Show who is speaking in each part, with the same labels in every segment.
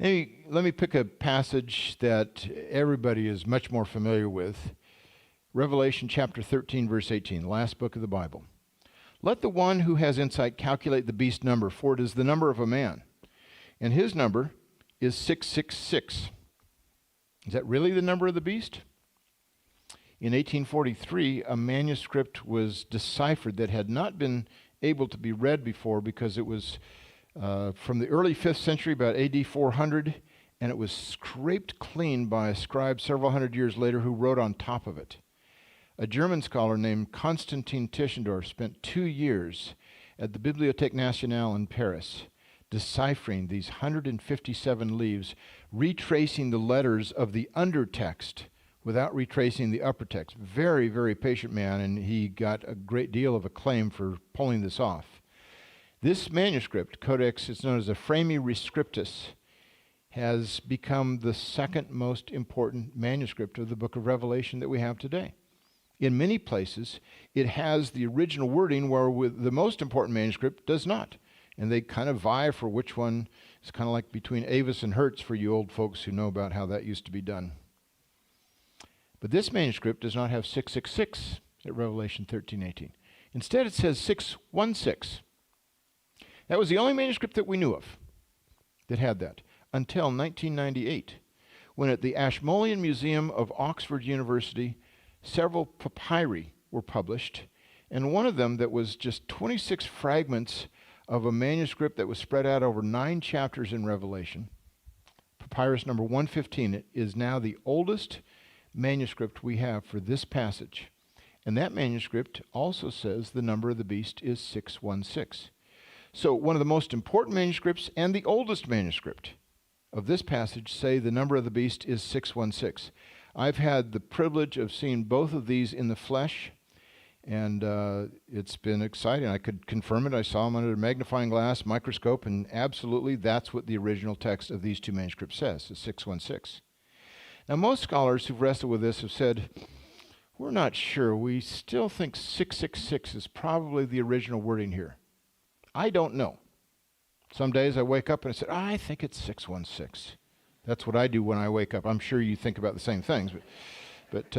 Speaker 1: Let me pick a passage that everybody is much more familiar with. Revelation chapter 13, verse 18, the last book of the Bible. Let the one who has insight calculate the beast number, for it is the number of a man. And his number is 666. Is that really the number of the beast? In 1843, a manuscript was deciphered that had not been able to be read before because it was from the early 5th century, about AD 400, and it was scraped clean by a scribe several hundred years later who wrote on top of it. A German scholar named Konstantin Tischendorf spent 2 years at the Bibliothèque Nationale in Paris deciphering these 157 leaves, retracing the letters of the undertext without retracing the upper text. Very, very patient man, and he got a great deal of acclaim for pulling this off. This manuscript, codex, is known as a Frami Rescriptus, has become the second most important manuscript of the book of Revelation that we have today. In many places, it has the original wording where the most important manuscript does not. And they kind of vie for which one. It's kind of like between Avis and Hertz for you old folks who know about how that used to be done. But this manuscript does not have 666 at Revelation 13:18. Instead, it says 616. That was the only manuscript that we knew of that had that until 1998, when at the Ashmolean Museum of Oxford University, several papyri were published, and one of them that was just 26 fragments of a manuscript that was spread out over 9 chapters in Revelation. Papyrus number 115 is now the oldest manuscript we have for this passage. And that manuscript also says the number of the beast is 616. So one of the most important manuscripts and the oldest manuscript of this passage say the number of the beast is 616. I've had the privilege of seeing both of these in the flesh, and it's been exciting. I could confirm it. I saw them under a magnifying glass, microscope, and absolutely that's what the original text of these 2 manuscripts says, is 616. Now, most scholars who've wrestled with this have said, we're not sure. We still think 666 is probably the original wording here. I don't know. Some days I wake up and I say, I think it's 616. That's what I do when I wake up. I'm sure you think about the same things, but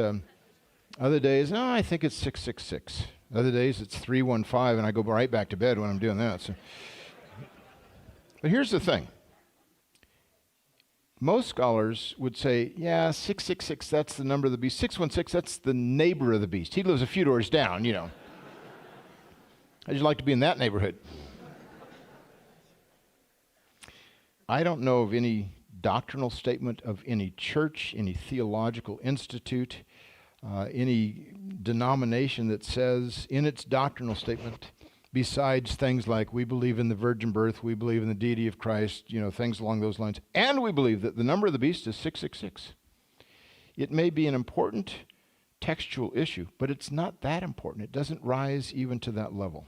Speaker 1: other days, no, I think it's 666. Other days it's 315, and I go right back to bed when I'm doing that. So. But here's the thing. Most scholars would say, yeah, 666, that's the number of the beast. 616, that's the neighbor of the beast. He lives a few doors down, you know. How'd you like to be in that neighborhood? I don't know of any doctrinal statement of any church, any theological institute, any denomination that says in its doctrinal statement, besides things like we believe in the virgin birth, we believe in the deity of Christ, you know, things along those lines, and we believe that the number of the beast is 666. It may be an important textual issue, but it's not that important. It doesn't rise even to that level.